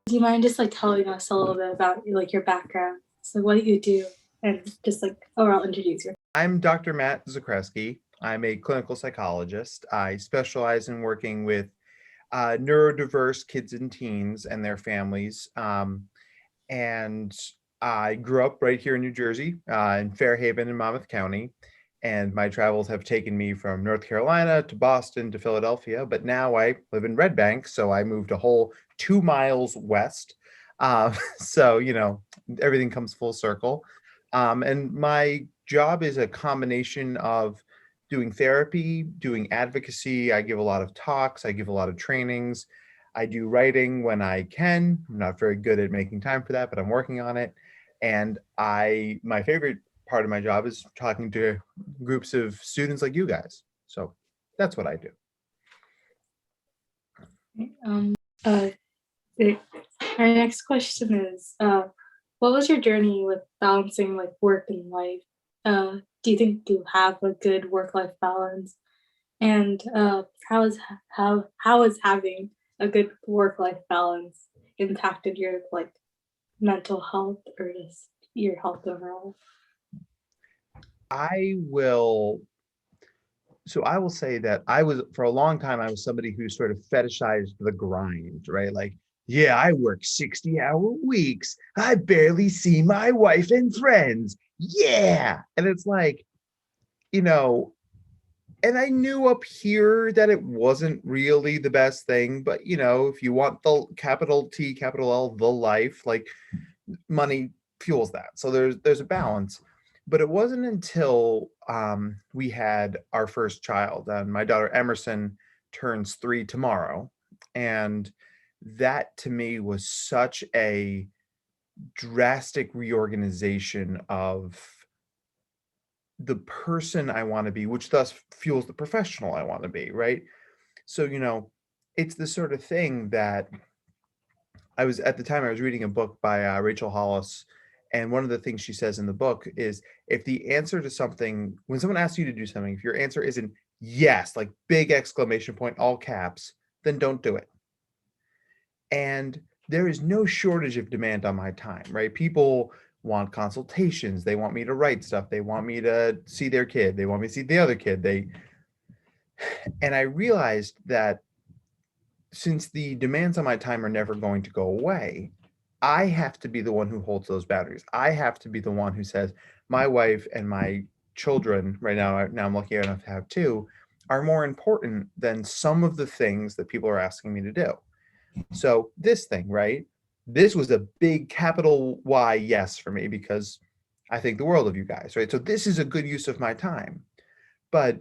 Do you mind just like telling us a little bit about like your background? So what do you do and just like overall introduce yourself? I'm Dr. Matt Zakreski. I'm a clinical psychologist. I specialize in working with neurodiverse kids and teens and their families. And I grew up right here in New Jersey, in Fairhaven in Monmouth County. And my travels have taken me from North Carolina to Boston to Philadelphia. But now I live in Red Bank, so I moved a whole 2 miles west. So, everything comes full circle. And my job is a combination of doing therapy, doing advocacy. I give a lot of talks, I give a lot of trainings. I do writing when I can. I'm not very good at making time for that, but I'm working on it. And my favorite part of my job is talking to groups of students like you guys. So that's what I do. Um, uh, the- our next question is, what was your journey with balancing like work and life? Do you think you have a good work-life balance? And how is having a good work-life balance impacted your like mental health or just your health overall? I will I will say that for a long time, I was somebody who sort of fetishized the grind, right? Like, yeah, I work 60-hour weeks. I barely see my wife and friends. Yeah. And it's like, you know, and I knew up here that it wasn't really the best thing, but if you want the capital T, capital L, the life, like money fuels that. So there's a balance. But it wasn't until we had our first child, and my daughter Emerson turns 3 tomorrow, and that to me was such a drastic reorganization of the person I want to be, which thus fuels the professional I want to be, right? So, it's the sort of thing that at the time I was reading a book by Rachel Hollis. And one of the things she says in the book is if the answer to something, when someone asks you to do something, if your answer isn't yes, like big exclamation point, all caps, then don't do it. And there is no shortage of demand on my time, right? People want consultations. They want me to write stuff. They want me to see their kid. They want me to see the other kid. And I realized that since the demands on my time are never going to go away, I have to be the one who holds those boundaries. I have to be the one who says, my wife and my children, right now I'm lucky enough to have two, are more important than some of the things that people are asking me to do. So this thing, right? This was a big capital Y yes for me because I think the world of you guys, right? So this is a good use of my time. But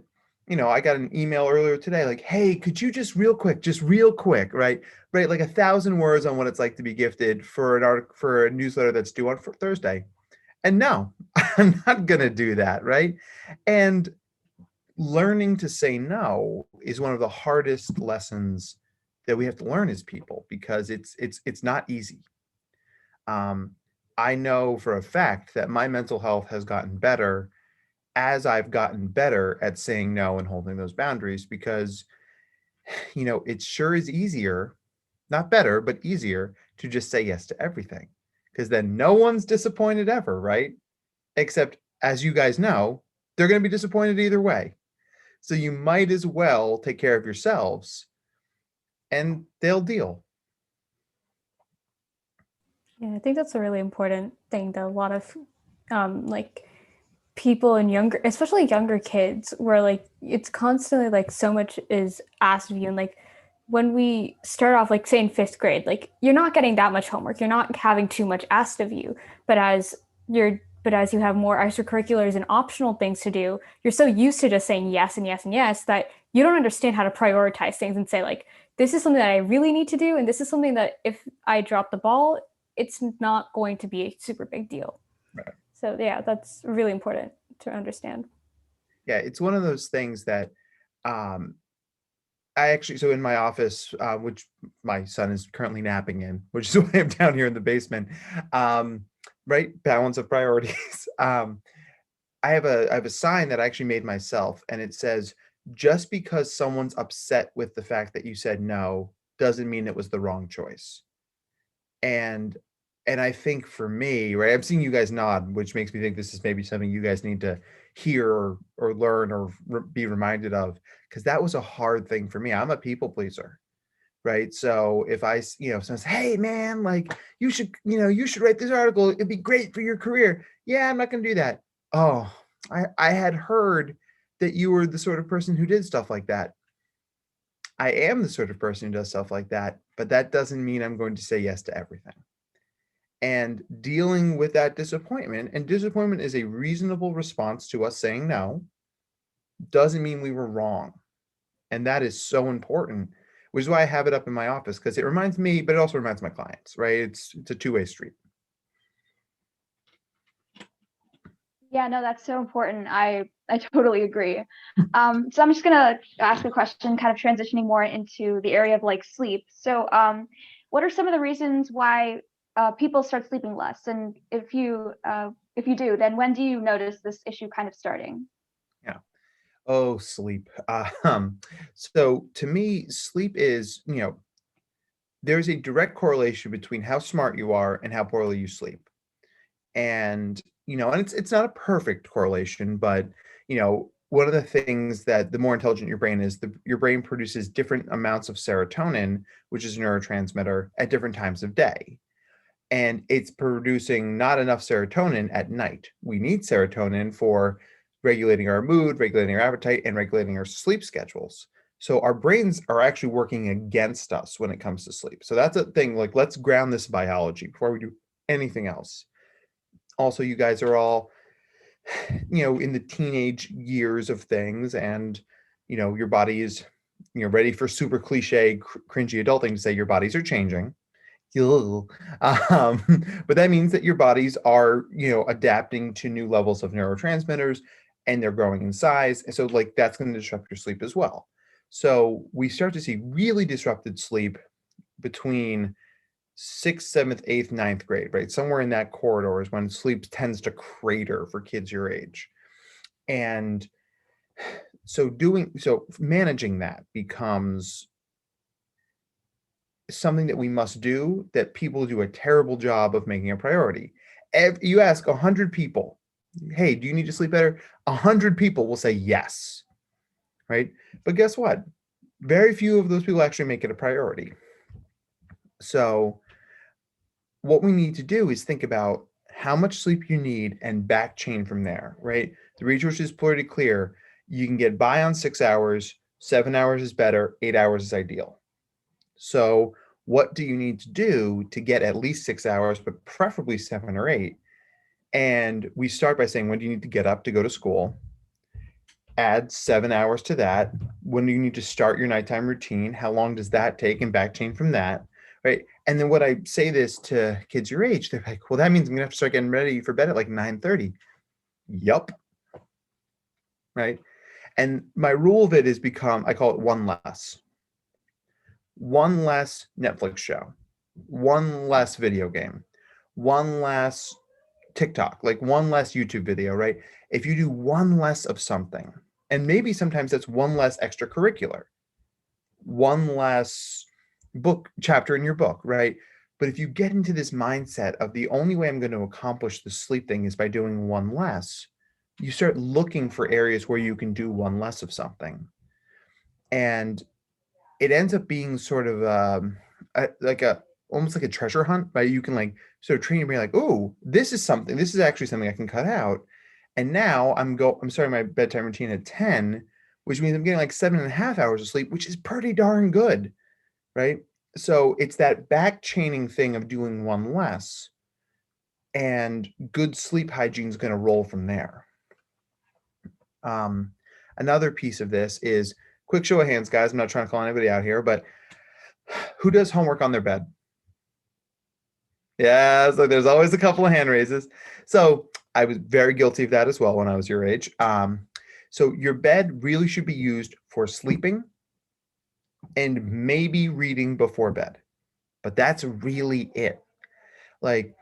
I got an email earlier today, like, hey, could you just real quick, right? Right, like 1,000 words on what it's like to be gifted for an article for a newsletter that's due on Thursday. And no, I'm not gonna do that, right? And learning to say no is one of the hardest lessons that we have to learn as people because it's not easy. Um, I know for a fact that my mental health has gotten better as I've gotten better at saying no and holding those boundaries because, it sure is easier, not better, but easier to just say yes to everything because then no one's disappointed ever, right? Except, as you guys know, they're going to be disappointed either way. So you might as well take care of yourselves and they'll deal. Yeah, I think that's a really important thing that a lot of like people and younger, especially younger kids, where like it's constantly like so much is asked of you. And like when we start off, like say in fifth grade, like you're not getting that much homework, you're not having too much asked of you. But as you have more extracurriculars and optional things to do, you're so used to just saying yes and yes and yes that you don't understand how to prioritize things and say like, this is something that I really need to do, and this is something that if I drop the ball, it's not going to be a super big deal. Right. So yeah, that's really important to understand. Yeah, it's one of those things that um, I actually, so in my office, which my son is currently napping in, which is why I'm down here in the basement, right? Balance of priorities. I have a sign that I actually made myself, and it says, "Just because someone's upset with the fact that you said no, doesn't mean it was the wrong choice." And I think for me, right, I'm seeing you guys nod, which makes me think this is maybe something you guys need to hear or learn or be reminded of, because that was a hard thing for me. I'm a people pleaser, right? So if someone says, hey man, like you should write this article, it'd be great for your career. Yeah, I'm not going to do that. Oh, I had heard that you were the sort of person who did stuff like that. I am the sort of person who does stuff like that, but that doesn't mean I'm going to say yes to everything. And dealing with that disappointment, and disappointment is a reasonable response to us saying no, doesn't mean we were wrong. And that is so important, which is why I have it up in my office, because it reminds me, but it also reminds my clients, right? It's a two-way street. Yeah, no, that's so important. I totally agree. So I'm just gonna ask a question, kind of transitioning more into the area of like sleep. So what are some of the reasons why people start sleeping less? And if you do, then when do you notice this issue kind of starting? Yeah. Oh, sleep. So to me, sleep is, there's a direct correlation between how smart you are and how poorly you sleep. And and it's not a perfect correlation, but one of the things that the more intelligent your brain is, your brain produces different amounts of serotonin, which is a neurotransmitter, at different times of day. And it's producing not enough serotonin at night. We need serotonin for regulating our mood, regulating our appetite, and regulating our sleep schedules. So our brains are actually working against us when it comes to sleep. So that's a thing. Like, let's ground this biology before we do anything else. Also, you guys are all in the teenage years of things, and your body is ready for super cliche cringy adulting to say your bodies are changing. But that means that your bodies are adapting to new levels of neurotransmitters, and they're growing in size, and so like that's going to disrupt your sleep as well. So we start to see really disrupted sleep between sixth, seventh, eighth, ninth grade, right? Somewhere in that corridor is when sleep tends to crater for kids your age. And so managing that becomes something that we must do, that people do a terrible job of making a priority. You ask 100 people, hey, do you need to sleep better? 100 people will say yes, right? But guess what? Very few of those people actually make it a priority. So what we need to do is think about how much sleep you need and back chain from there, right? The research is pretty clear. You can get by on 6 hours, 7 hours is better, 8 hours is ideal. So what do you need to do to get at least 6 hours, but preferably 7 or 8? And we start by saying, when do you need to get up to go to school? Add 7 hours to that. When do you need to start your nighttime routine? How long does that take? And back chain from that, right? And then when I say this to kids your age, they're like, well, that means I'm gonna have to start getting ready for bed at like 9:30. Yup. Right. And my rule of it is I call it one less. One less Netflix show, one less video game, one less TikTok, like one less YouTube video, right? If you do one less of something, and maybe sometimes that's one less extracurricular, one less book chapter in your book, right? But if you get into this mindset of the only way I'm going to accomplish the sleep thing is by doing one less, you start looking for areas where you can do one less of something. And it ends up being sort of almost like a treasure hunt, right? You can like sort of train your brain like, oh, this is actually something I can cut out. And now I'm starting my bedtime routine at 10, which means I'm getting like 7.5 hours of sleep, which is pretty darn good, right? So it's that back chaining thing of doing one less, and good sleep hygiene is going to roll from there. Another piece of this is, quick show of hands, guys. I'm not trying to call anybody out here, but who does homework on their bed? Yeah, so there's always a couple of hand raises. So I was very guilty of that as well when I was your age. So your bed really should be used for sleeping and maybe reading before bed, but that's really it. Like,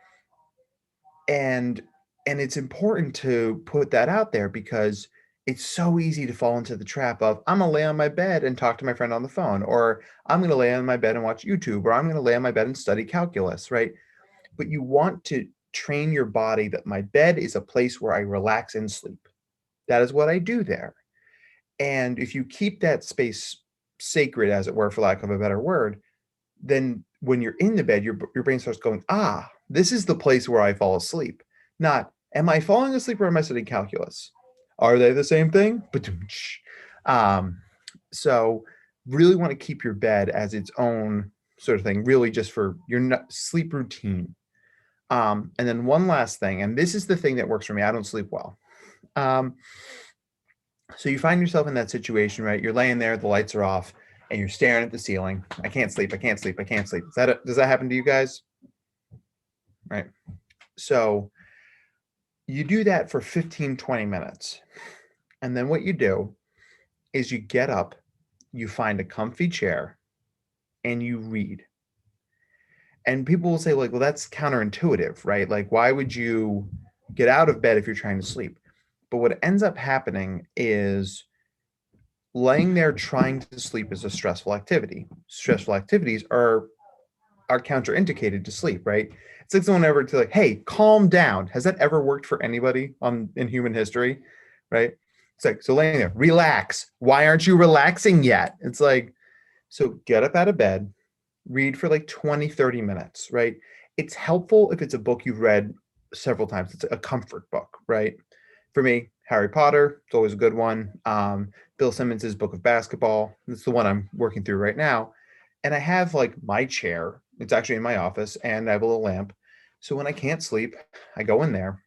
and it's important to put that out there, because it's so easy to fall into the trap of I'm gonna lay on my bed and talk to my friend on the phone, or I'm gonna lay on my bed and watch YouTube, or I'm gonna lay on my bed and study calculus, right? But you want to train your body that my bed is a place where I relax and sleep. That is what I do there. And if you keep that space sacred, as it were, for lack of a better word, then when you're in the bed, your brain starts going, ah, this is the place where I fall asleep. Not, am I falling asleep or am I studying calculus? Are they the same thing? Um, so really want to keep your bed as its own sort of thing, really just for your sleep routine. And then one last thing, and this is the thing that works for me. I don't sleep well. Um, so you find yourself in that situation, right? You're laying there, the lights are off, and you're staring at the ceiling. I can't sleep. I can't sleep. I can't sleep. Does that happen to you guys? Right. So you do that for 15, 20 minutes. And then what you do is you get up, you find a comfy chair, and you read. And people will say, like, well, that's counterintuitive, right? Like, why would you get out of bed if you're trying to sleep? But what ends up happening is laying there trying to sleep is a stressful activity. Stressful activities are counterindicated to sleep, right? It's like someone ever to like, hey, calm down. Has that ever worked for anybody in human history? Right? It's like, so laying there, relax. Why aren't you relaxing yet? It's like, so get up out of bed, read for like 20, 30 minutes, right? It's helpful if it's a book you've read several times. It's a comfort book, right? For me, Harry Potter, it's always a good one. Bill Simmons's Book of Basketball, that's the one I'm working through right now. And I have like my chair, it's actually in my office, and I have a little lamp. So when I can't sleep, I go in there,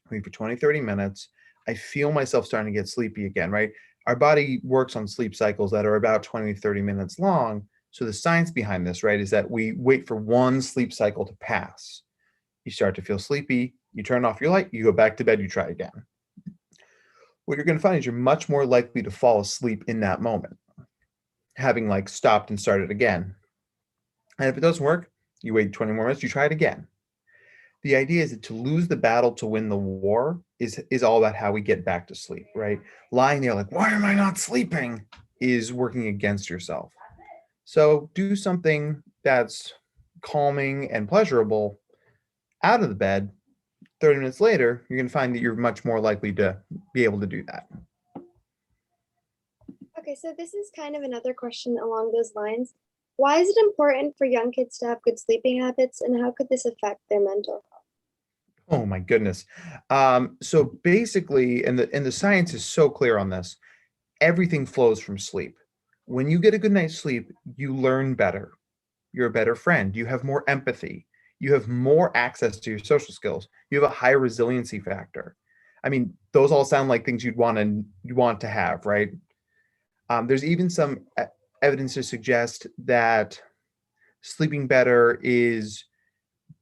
read for 20, 30 minutes. I feel myself starting to get sleepy again, right? Our body works on sleep cycles that are about 20, 30 minutes long. So the science behind this, right, is that we wait for one sleep cycle to pass. You start to feel sleepy, you turn off your light, you go back to bed, you try again. What you're going to find is you're much more likely to fall asleep in that moment, having like stopped and started again. And if it doesn't work, you wait 20 more minutes, you try it again. The idea is that to lose the battle to win the war is all about how we get back to sleep, right? Lying there like, why am I not sleeping? Is working against yourself. So do something that's calming and pleasurable out of the bed. 30 minutes later, you're going to find that you're much more likely to be able to do that. Okay, so this is kind of another question along those lines. Why is it important for young kids to have good sleeping habits, and how could this affect their mental health? Oh my goodness. So basically, and the science is so clear on this, everything flows from sleep. When you get a good night's sleep, you learn better. You're a better friend. You have more empathy. You have more access to your social skills. You have a higher resiliency factor. I mean, those all sound like things you want to have, right? There's even some evidence to suggest that sleeping better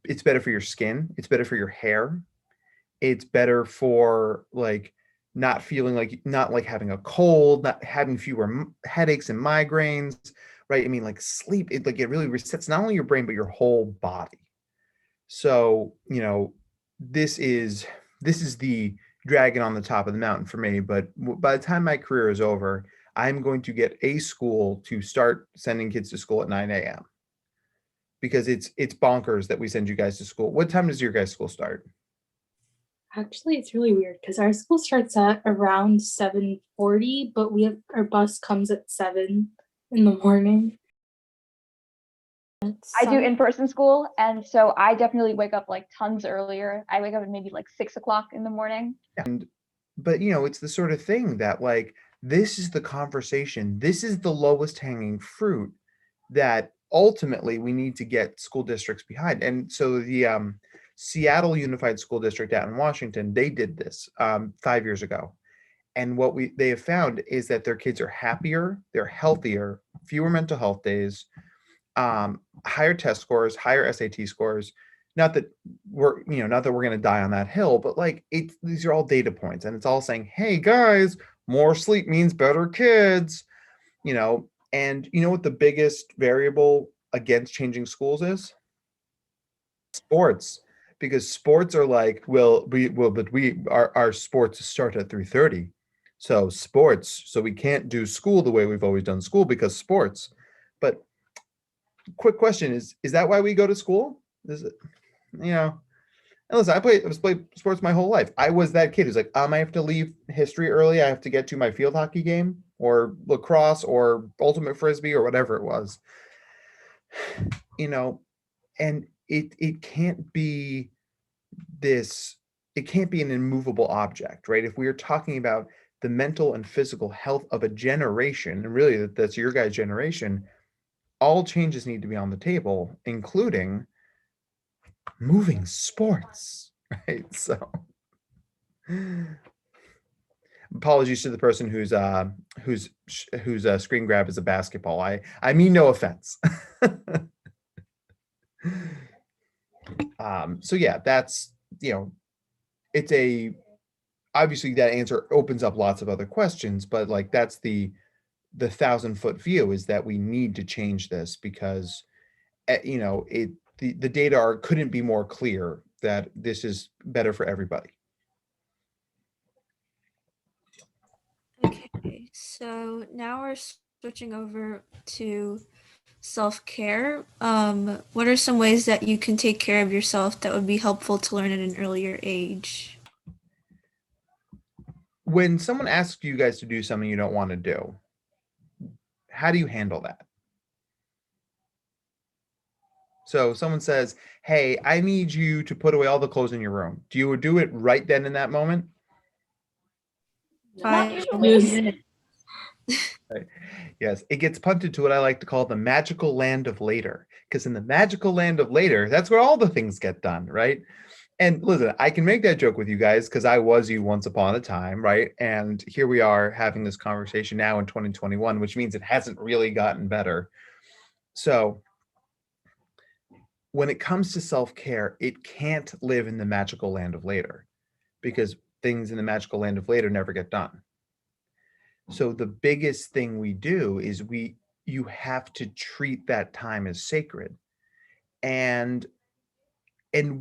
it's better for your skin, it's better for your hair, it's better for like not like having a cold, not having fewer headaches and migraines, right? I mean, like sleep, it really resets not only your brain but your whole body. So, this is the dragon on the top of the mountain for me. But by the time my career is over, I'm going to get a school to start sending kids to school at 9 a.m. because it's bonkers that we send you guys to school. What time does your guys' school start? Actually, it's really weird because our school starts at around 7:40, but our bus comes at 7 in the morning. I do in-person school, and so I definitely wake up like tons earlier. I wake up at maybe like 6 o'clock in the morning. But it's the sort of thing that like this is the conversation, this is the lowest hanging fruit that ultimately we need to get school districts behind. And so the Seattle Unified School District out in Washington, they did this 5 years ago. And what they have found is that their kids are happier, they're healthier, fewer mental health days, higher test scores, higher SAT scores. Not that we're going to die on that hill, but like these are all data points, and it's all saying, hey guys, more sleep means better kids. And you know what the biggest variable against changing schools is? Sports. Because sports are like, but our sports start at 3:30. So sports, so we can't do school the way we've always done school because sports. But quick question is that why we go to school? Is it, you know, and listen, I was played sports my whole life. I was that kid who's like, I have to leave history early. I have to get to my field hockey game or lacrosse or ultimate frisbee or whatever it was. You know, and it can't be this, it can't be an immovable object, right? If we are talking about the mental and physical health of a generation, and really that's your guys' generation, all changes need to be on the table, including moving sports, right? So apologies to the person whose screen grab is a basketball. I mean no offense. So yeah, that's, it's a, obviously that answer opens up lots of other questions, but like that's the 1,000-foot view, is that we need to change this because the data couldn't be more clear that this is better for everybody. Okay, so now we're switching over to self-care. What are some ways that you can take care of yourself that would be helpful to learn at an earlier age? When someone asks you guys to do something you don't want to do, how do you handle that? So someone says, hey, I need you to put away all the clothes in your room. Do you do it right then in that moment? Not 5 usually. minutes. Right. Yes, it gets punted to what I like to call the magical land of later. Because in the magical land of later, that's where all the things get done, right? And listen, I can make that joke with you guys because I was you once upon a time, right? And here we are having this conversation now in 2021, which means it hasn't really gotten better. So when it comes to self-care, it can't live in the magical land of later because things in the magical land of later never get done. So the biggest thing we do is you have to treat that time as sacred. And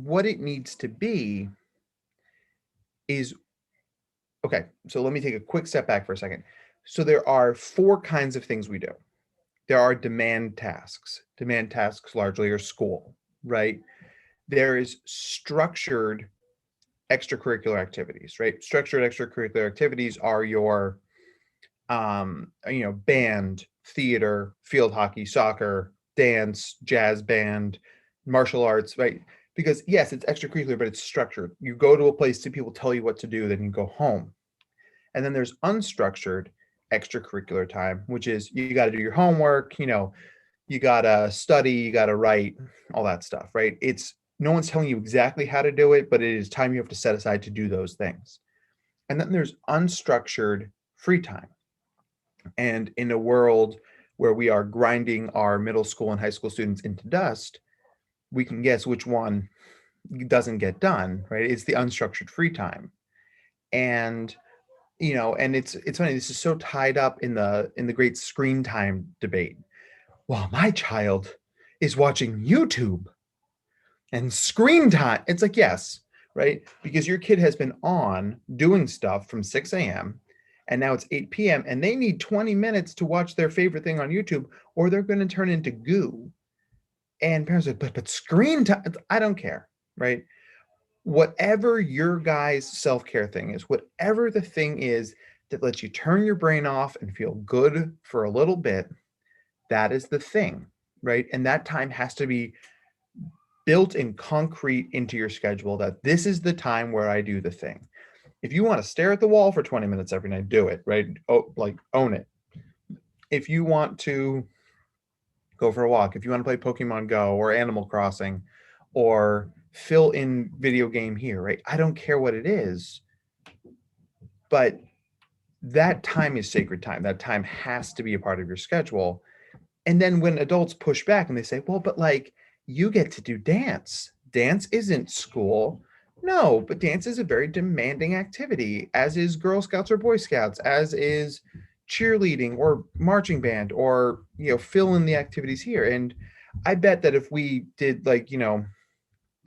what it needs to be is, okay, so let me take a quick step back for a second. So there are 4 kinds of things we do. There are demand tasks. Demand tasks largely are school, right? There is structured extracurricular activities, right? Structured extracurricular activities are your band, theater, field hockey, soccer, dance, jazz band, martial arts, right? Because yes, it's extracurricular, but it's structured. You go to a place, two people tell you what to do, then you go home. And then there's unstructured extracurricular time, which is you got to do your homework, you got to study, you got to write, all that stuff, right? It's no one's telling you exactly how to do it, but it is time you have to set aside to do those things. And then there's unstructured free time. And in a world where we are grinding our middle school and high school students into dust, we can guess which one doesn't get done, right? It's the unstructured free time. And and it's funny, this is so tied up in the great screen time debate. Well, my child is watching YouTube and screen time. It's like, yes, right? Because your kid has been on doing stuff from 6 a.m. and now it's 8 p.m. and they need 20 minutes to watch their favorite thing on YouTube, or they're going to turn into goo. And parents are like, but screen time, I don't care, right? Whatever your guys' self-care thing is, whatever the thing is that lets you turn your brain off and feel good for a little bit, that is the thing, right? And that time has to be built in concrete into your schedule, that this is the time where I do the thing. If you want to stare at the wall for 20 minutes every night, do it, right? Oh, like own it. If you want to go for a walk, if you want to play Pokemon Go or Animal Crossing or fill in video game here, right? I don't care what it is, but that time is sacred time. That time has to be a part of your schedule. And then when adults push back and they say, well, but like you get to do dance. Dance isn't school. No, but dance is a very demanding activity, as is Girl Scouts or Boy Scouts, as is cheerleading or marching band, or fill in the activities here. And I bet that if we did like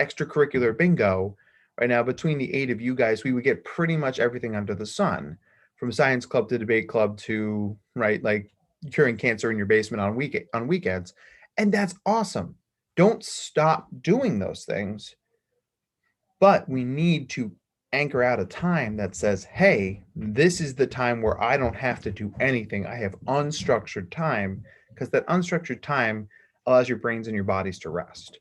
extracurricular bingo right now between the 8 of you guys, we would get pretty much everything under the sun, from science club to debate club to, right, like curing cancer in your basement on weekends. And that's awesome. Don't stop doing those things. But we need to anchor out a time that says, hey, this is the time where I don't have to do anything. I have unstructured time, because that unstructured time allows your brains and your bodies to rest.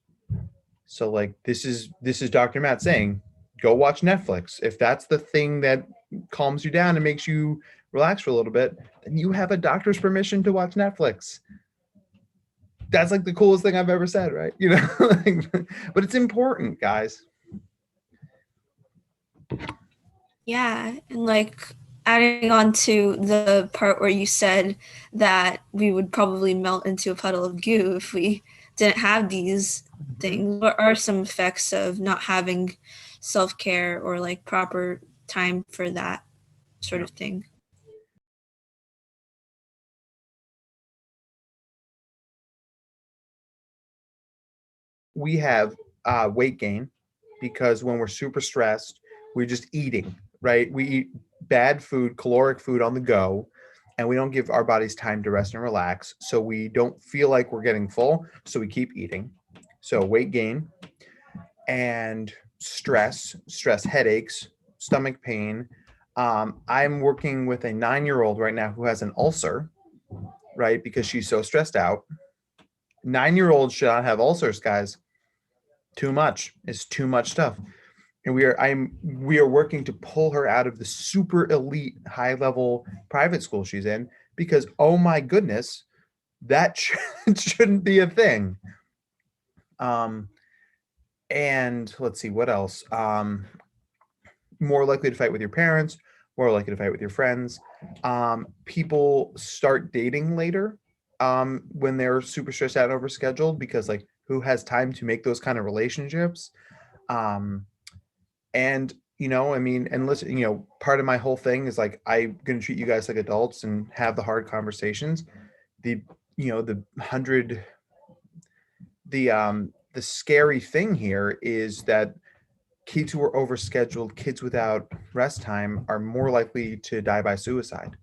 So like this is Dr. Matt saying, go watch Netflix. If that's the thing that calms you down and makes you relax for a little bit, then you have a doctor's permission to watch Netflix. That's like the coolest thing I've ever said, right? You know, but it's important, guys. Yeah, and like adding on to the part where you said that we would probably melt into a puddle of goo if we didn't have these things. What are some effects of not having self-care or like proper time for that sort of thing? We have weight gain, because when we're super stressed, we're just eating, right? We eat bad food, caloric food on the go, and we don't give our bodies time to rest and relax. So we don't feel like we're getting full. So we keep eating. So weight gain and stress, headaches, stomach pain. I'm working with a 9-year-old right now who has an ulcer, right? Because she's so stressed out. 9-year-olds should not have ulcers, guys. Too much. It's too much stuff. And we are working to pull her out of the super elite high level private school she's in, because oh my goodness, that shouldn't be a thing. And let's see what else. More likely to fight with your parents, more likely to fight with your friends. People start dating later when they're super stressed out and overscheduled, because like who has time to make those kind of relationships? And I mean, and listen, part of my whole thing is like I'm gonna treat you guys like adults and have the hard conversations. The the hundred the scary thing here is that kids who are overscheduled, kids without rest time, are more likely to die by suicide.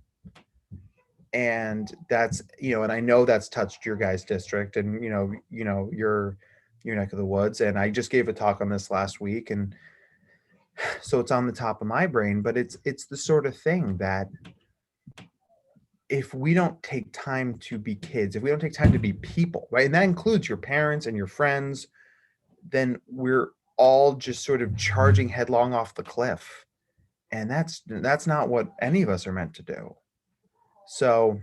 And that's, and I know that's touched your guys' district and your neck of the woods. And I just gave a talk on this last week, and so it's on the top of my brain. But it's the sort of thing that if we don't take time to be kids, if we don't take time to be people, right, and that includes your parents and your friends, then we're all just sort of charging headlong off the cliff. And that's not what any of us are meant to do. So,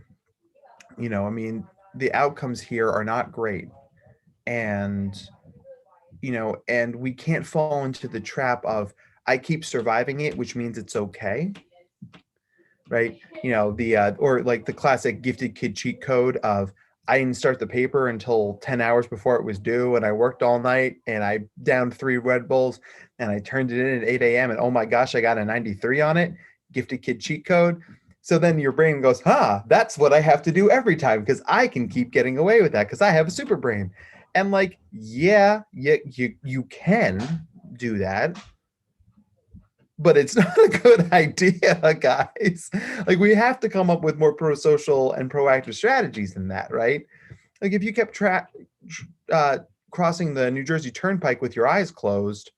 I mean, the outcomes here are not great. And, and we can't fall into the trap of, I keep surviving it, which means it's okay. Right. Or like the classic gifted kid cheat code of, I didn't start the paper until 10 hours before it was due, and I worked all night, and I downed 3 Red Bulls, and I turned it in at 8 a.m. and oh my gosh, I got a 93 on it. Gifted kid cheat code. So then your brain goes, that's what I have to do every time, because I can keep getting away with that because I have a super brain. And like, yeah, you can do that, but it's not a good idea, guys. Like, we have to come up with more pro-social and proactive strategies than that, right? Like, if you kept crossing the New Jersey Turnpike with your eyes closed,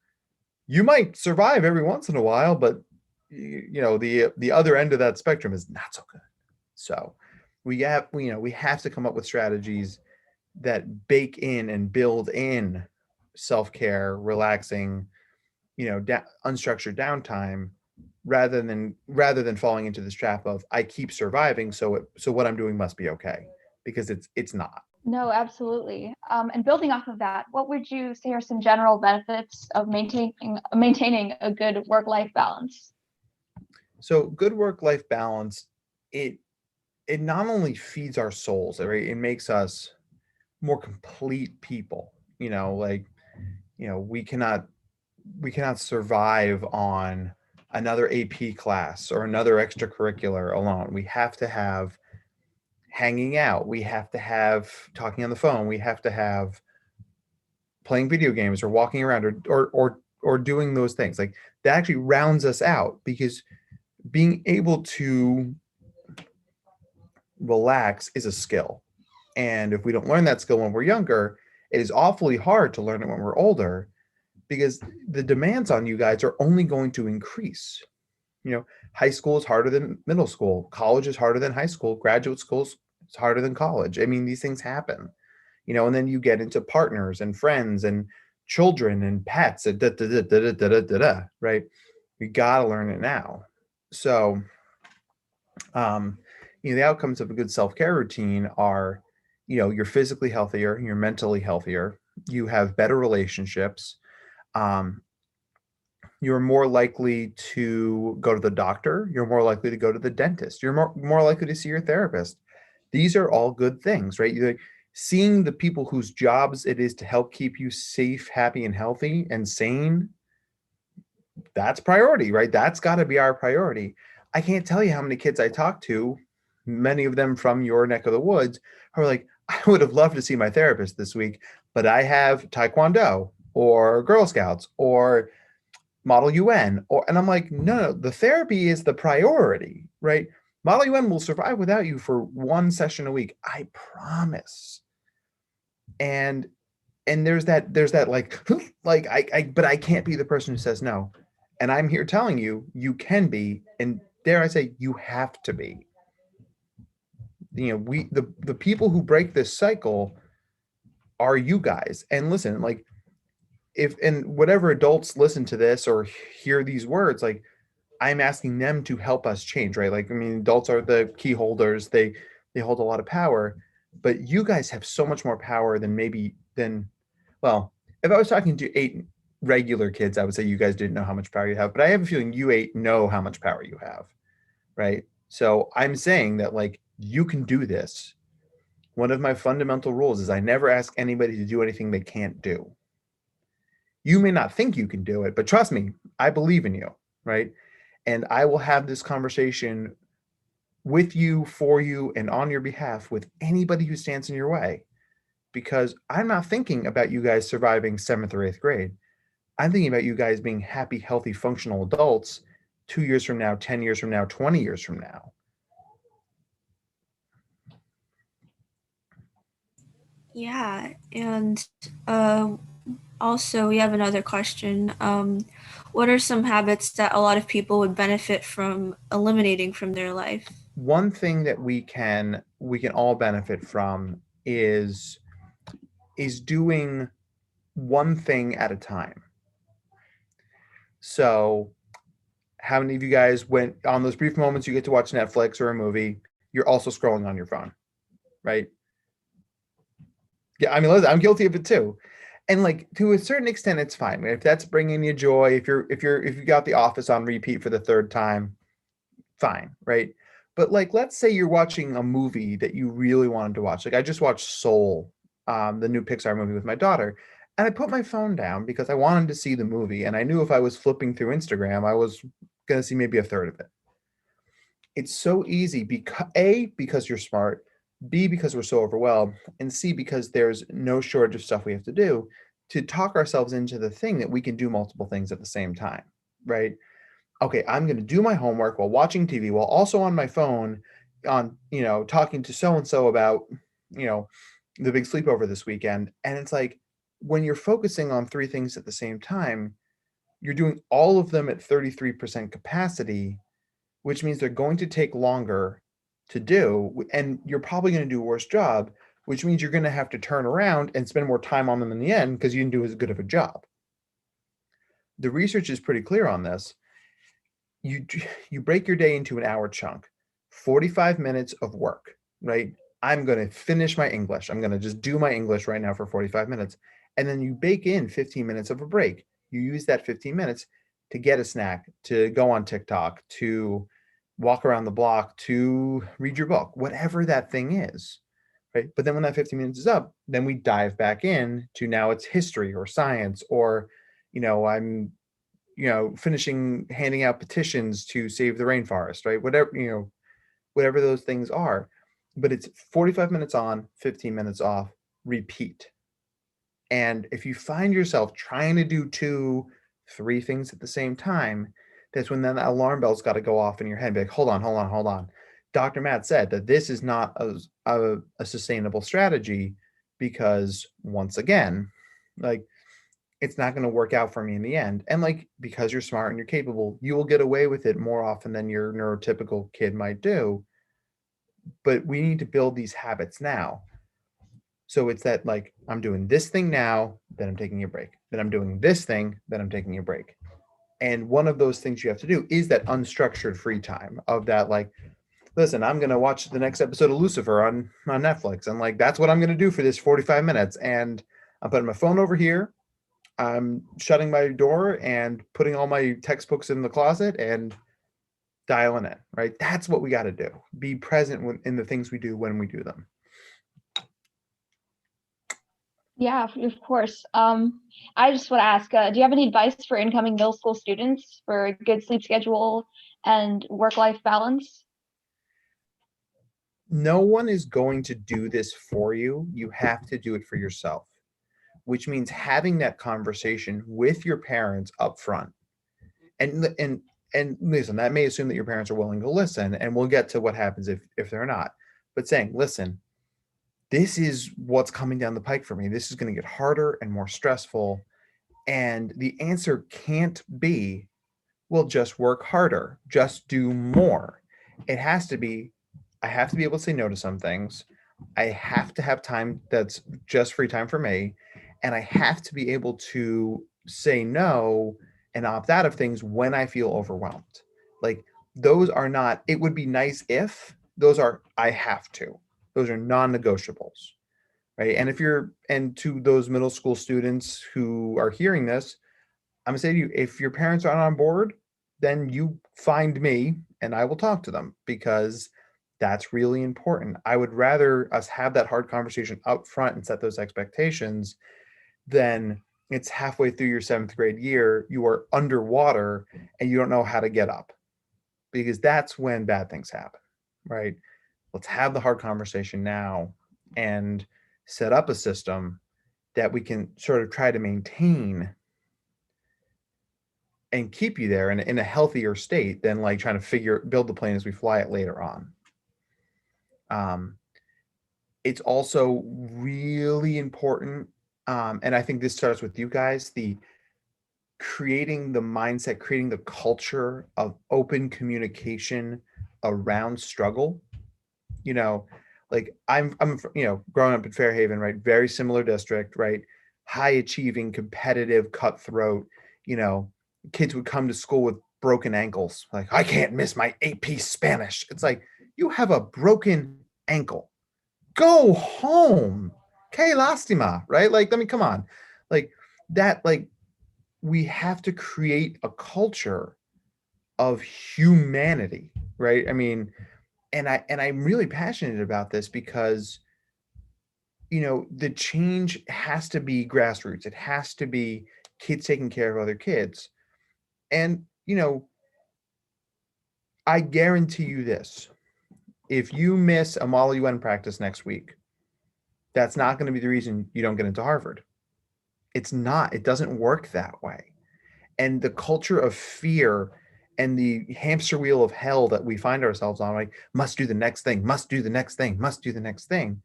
you might survive every once in a while, but the other end of that spectrum is not so good. So we have to come up with strategies that bake in and build in self-care, relaxing, unstructured downtime, rather than falling into this trap of, I keep surviving, so what I'm doing must be okay, because it's not. No, absolutely. And building off of that, what would you say are some general benefits of maintaining a good work-life balance? So good work-life balance, it not only feeds our souls, right? It makes us more complete people. We cannot survive on another AP class or another extracurricular alone. We have to have hanging out. We have to have talking on the phone. We have to have playing video games or walking around or doing those things. Like, that actually rounds us out, because being able to relax is a skill. And if we don't learn that skill when we're younger, it is awfully hard to learn it when we're older because the demands on you guys are only going to increase. You know, high school is harder than middle school, college is harder than high school, graduate school's it's harder than college. I mean, these things happen, you know, and then you get into partners and friends and children and pets and right? We got to learn it now. So, um, you know, the outcomes of a good self-care routine are, you know, you're physically healthier, you're mentally healthier, you have better relationships, um, you're more likely to go to the doctor, you're more likely to go to the dentist, you're more likely to see your therapist. These are all good things, right? You're seeing the people whose jobs it is to help keep you safe, happy, and healthy and sane, that's priority, right? That's got to be our priority. I can't tell you how many kids I talk to, many of them from your neck of the woods, who are like, I would have loved to see my therapist this week, but I have Taekwondo or Girl Scouts or Model UN, or and I'm like, no, the therapy is the priority, right? Model UN will survive without you for one session a week, I promise. And there's that like like I but I can't be the person who says no. And I'm here telling you, you can be, and dare I say, you have to be. You know, the people who break this cycle are you guys. And listen, like if and whatever adults listen to this or hear these words, like I'm asking them to help us change, right? Like, I mean, adults are the key holders. They hold a lot of power, but you guys have so much more power than well, if I was talking to 8 regular kids, I would say you guys didn't know how much power you have, but I have a feeling you 8 know how much power you have, right? So I'm saying that like you can do this. One of my fundamental rules is I never ask anybody to do anything they can't do. You may not think you can do it, but trust me, I believe in you, right? And I will have this conversation with you, for you, and on your behalf with anybody who stands in your way. Because I'm not thinking about you guys surviving 7th or 8th grade. I'm thinking about you guys being happy, healthy, functional adults 2 years from now, 10 years from now, 20 years from now. Yeah, and also we have another question. What are some habits that a lot of people would benefit from eliminating from their life? One thing that we can all benefit from is doing one thing at a time. So how many of you guys went on those brief moments you get to watch Netflix or a movie, you're also scrolling on your phone, right? Yeah, I mean, listen, I'm guilty of it too. And like to a certain extent, it's fine. Right? If that's bringing you joy, if you got The Office on repeat for the third time, fine, right? But like, let's say you're watching a movie that you really wanted to watch. Like I just watched Soul, the new Pixar movie with my daughter, and I put my phone down because I wanted to see the movie, and I knew if I was flipping through Instagram, I was going to see maybe a third of it. It's so easy because A, because you're smart, B, because we're so overwhelmed, and C, because there's no shortage of stuff we have to do to talk ourselves into the thing that we can do multiple things at the same time, right? Okay, I'm going to do my homework while watching TV, while also on my phone, on, you know, talking to so and so about, you know, the big sleepover this weekend. And it's like when you're focusing on 3 things at the same time, you're doing all of them at 33% capacity, which means they're going to take longer to do. And you're probably going to do a worse job, which means you're going to have to turn around and spend more time on them in the end because you didn't do as good of a job. The research is pretty clear on this. You you break your day into an hour chunk, 45 minutes of work, right? I'm going to finish my English. I'm going to just do my English right now for 45 minutes. And then you bake in 15 minutes of a break. You use that 15 minutes to get a snack, to go on TikTok, to walk around the block, to read your book, whatever that thing is, right? But then when that 15 minutes is up, then we dive back in to now it's history or science or, you know, I'm finishing handing out petitions to save the rainforest, right? Whatever, whatever those things are. But it's 45 minutes on, 15 minutes off, repeat. And if you find yourself trying to do 2, 3 things at the same time, that's when then that alarm bell's got to go off in your head. Be like, hold on, hold on, hold on. Dr. Matt said that this is not a sustainable strategy because once again, like it's not going to work out for me in the end. And like, because you're smart and you're capable, you will get away with it more often than your neurotypical kid might do. But we need to build these habits now. So it's that like, I'm doing this thing now, then I'm taking a break. Then I'm doing this thing, then I'm taking a break. And one of those things you have to do is that unstructured free time of that, like, listen, I'm going to watch the next episode of Lucifer on Netflix. And like, that's what I'm going to do for this 45 minutes. And I'm putting my phone over here. I'm shutting my door and putting all my textbooks in the closet and dialing in, right? That's what we got to do. Be present in the things we do when we do them. Yeah, of course. I just want to ask, do you have any advice for incoming middle school students for a good sleep schedule and work-life balance? No one is going to do this for you. You have to do it for yourself, which means having that conversation with your parents up front. And listen, that may assume that your parents are willing to listen, and we'll get to what happens if they're not. But saying, listen, this is what's coming down the pike for me. This is going to get harder and more stressful. And the answer can't be, well, just work harder, just do more. It has to be, I have to be able to say no to some things. I have to have time that's just free time for me. And I have to be able to say no and opt out of things when I feel overwhelmed. Like those are not, it would be nice if those are, I have to. Those are non-negotiables, right? And if you're, and to those middle school students who are hearing this, I'm gonna say to you, if your parents aren't on board, then you find me and I will talk to them because that's really important. I would rather us have that hard conversation up front and set those expectations than it's halfway through your 7th grade year, you are underwater and you don't know how to get up because that's when bad things happen, right? Let's have the hard conversation now and set up a system that we can sort of try to maintain and keep you there in a healthier state than like trying to build the plane as we fly it later on. It's also really important, and I think this starts with you guys, the creating the mindset, creating the culture of open communication around struggle. You know, like I'm growing up in Fairhaven, right? Very similar district, right? High achieving, competitive, cutthroat, you know, kids would come to school with broken ankles. Like, I can't miss my AP Spanish. It's like, you have a broken ankle. Go home. Que lastima, right? Like, I mean, come on. Like that, like we have to create a culture of humanity, right? I mean, and I'm really passionate about this because the change has to be grassroots. It has to be kids taking care of other kids. And I guarantee you this. If you miss a Model UN practice next week, that's not going to be the reason you don't get into Harvard. It's not. It doesn't work that way. And the culture of fear and the hamster wheel of hell that we find ourselves on, like, must do the next thing, must do the next thing, must do the next thing,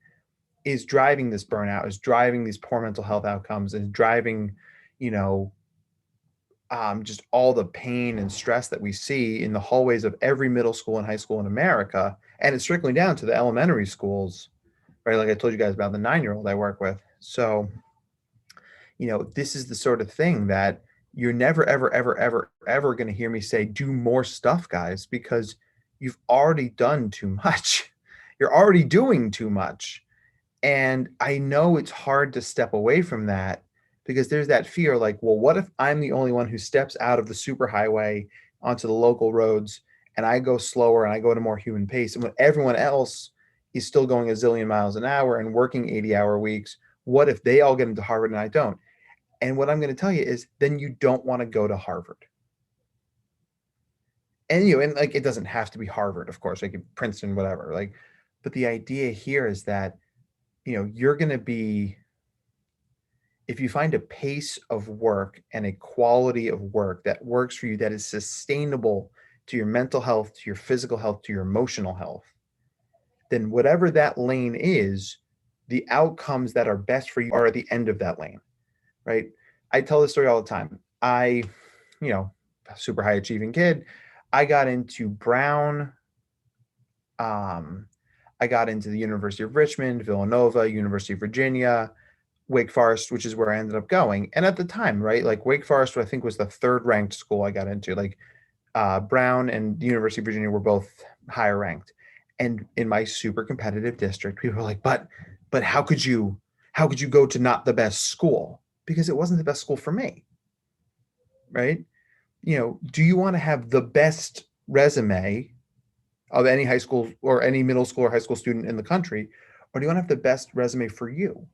is driving this burnout, is driving these poor mental health outcomes, is driving, just all the pain and stress that we see in the hallways of every middle school and high school in America. And it's trickling down to the elementary schools, right? Like I told you guys about the 9-year-old I work with. So, this is the sort of thing that you're never, ever, ever, ever, ever going to hear me say, do more stuff, guys, because you've already done too much. You're already doing too much. And I know it's hard to step away from that because there's that fear like, well, what if I'm the only one who steps out of the superhighway onto the local roads and I go slower and I go at a more human pace? And when everyone else is still going a zillion miles an hour and working 80-hour weeks, what if they all get into Harvard and I don't? And what I'm going to tell you is then you don't want to go to Harvard. And and like it doesn't have to be Harvard, of course, like Princeton, whatever. Like, but the idea here is that you're going to be if you find a pace of work and a quality of work that works for you, that is sustainable to your mental health, to your physical health, to your emotional health, then whatever that lane is, the outcomes that are best for you are at the end of that lane, right? I tell this story all the time. You know, super high achieving kid. I got into Brown. I got into the University of Richmond, Villanova, University of Virginia, Wake Forest, which is where I ended up going. And at the time, right, like Wake Forest, I think was the third ranked school I got into. Like Brown and the University of Virginia were both higher ranked. And in my super competitive district, people were like, but how could you go to not the best school? Because it wasn't the best school for me, right? Do you want to have the best resume of any high school or any middle school or high school student in the country, or do you want to have the best resume for you?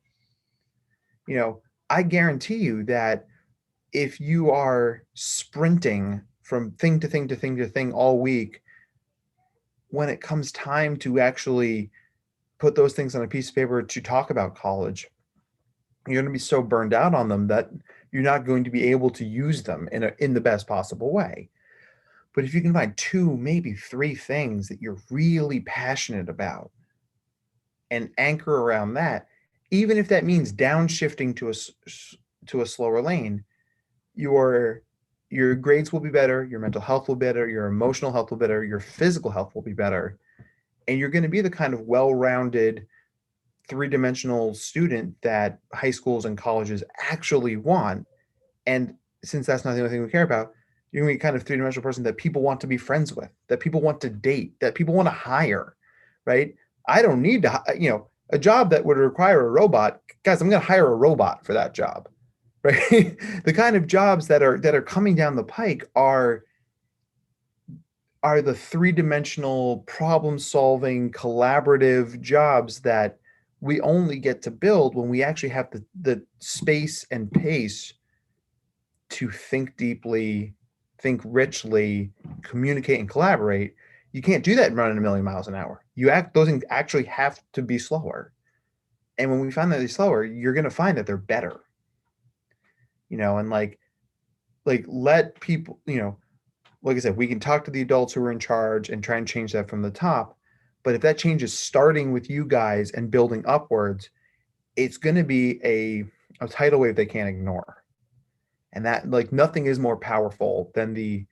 I guarantee you that if you are sprinting from thing to thing to thing to thing all week, when it comes time to actually put those things on a piece of paper to talk about college, you're going to be so burned out on them that you're not going to be able to use them in the best possible way. But if you can find two, maybe three things that you're really passionate about and anchor around that, even if that means downshifting to a slower lane, your grades will be better, your mental health will be better, your emotional health will be better, your physical health will be better, and you're going to be the kind of well-rounded three-dimensional student that high schools and colleges actually want. And since that's not the only thing we care about, you're going to be kind of three-dimensional person that people want to be friends with, that people want to date, that people want to hire, right? I don't need to, a job that would require a robot. Guys, I'm going to hire a robot for that job, right? The kind of jobs that are coming down the pike are the three-dimensional problem-solving collaborative jobs that we only get to build when we actually have the space and pace to think deeply, think richly, communicate and collaborate. You can't do that running a million miles an hour. Those things actually have to be slower. And when we find that they're slower, you're going to find that they're better. And like let people, like I said, we can talk to the adults who are in charge and try and change that from the top. But if that change is starting with you guys and building upwards, it's going to be a tidal wave they can't ignore. And that, like, nothing is more powerful than the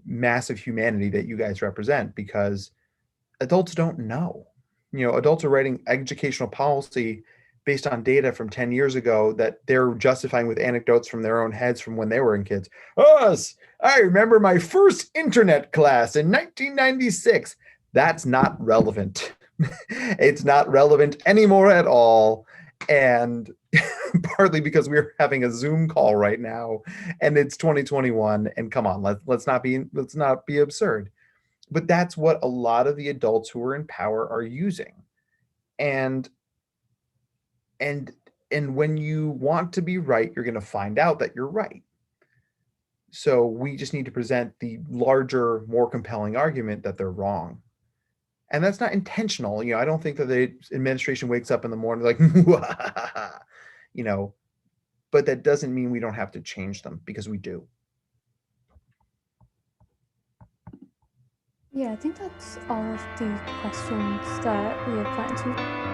massive humanity that you guys represent, because adults don't know. Adults are writing educational policy based on data from 10 years ago that they're justifying with anecdotes from their own heads from when they were in kids. I remember my first internet class in 1996. That's not relevant. It's not relevant anymore at all. And partly because we're having a Zoom call right now and it's 2021, and come on, let's not be absurd. But that's what a lot of the adults who are in power are using. And when you want to be right, you're going to find out that you're right. So we just need to present the larger, more compelling argument that they're wrong. And that's not intentional. I don't think that the administration wakes up in the morning like, but that doesn't mean we don't have to change them, because we do. Yeah, I think that's all of the questions that we have planned to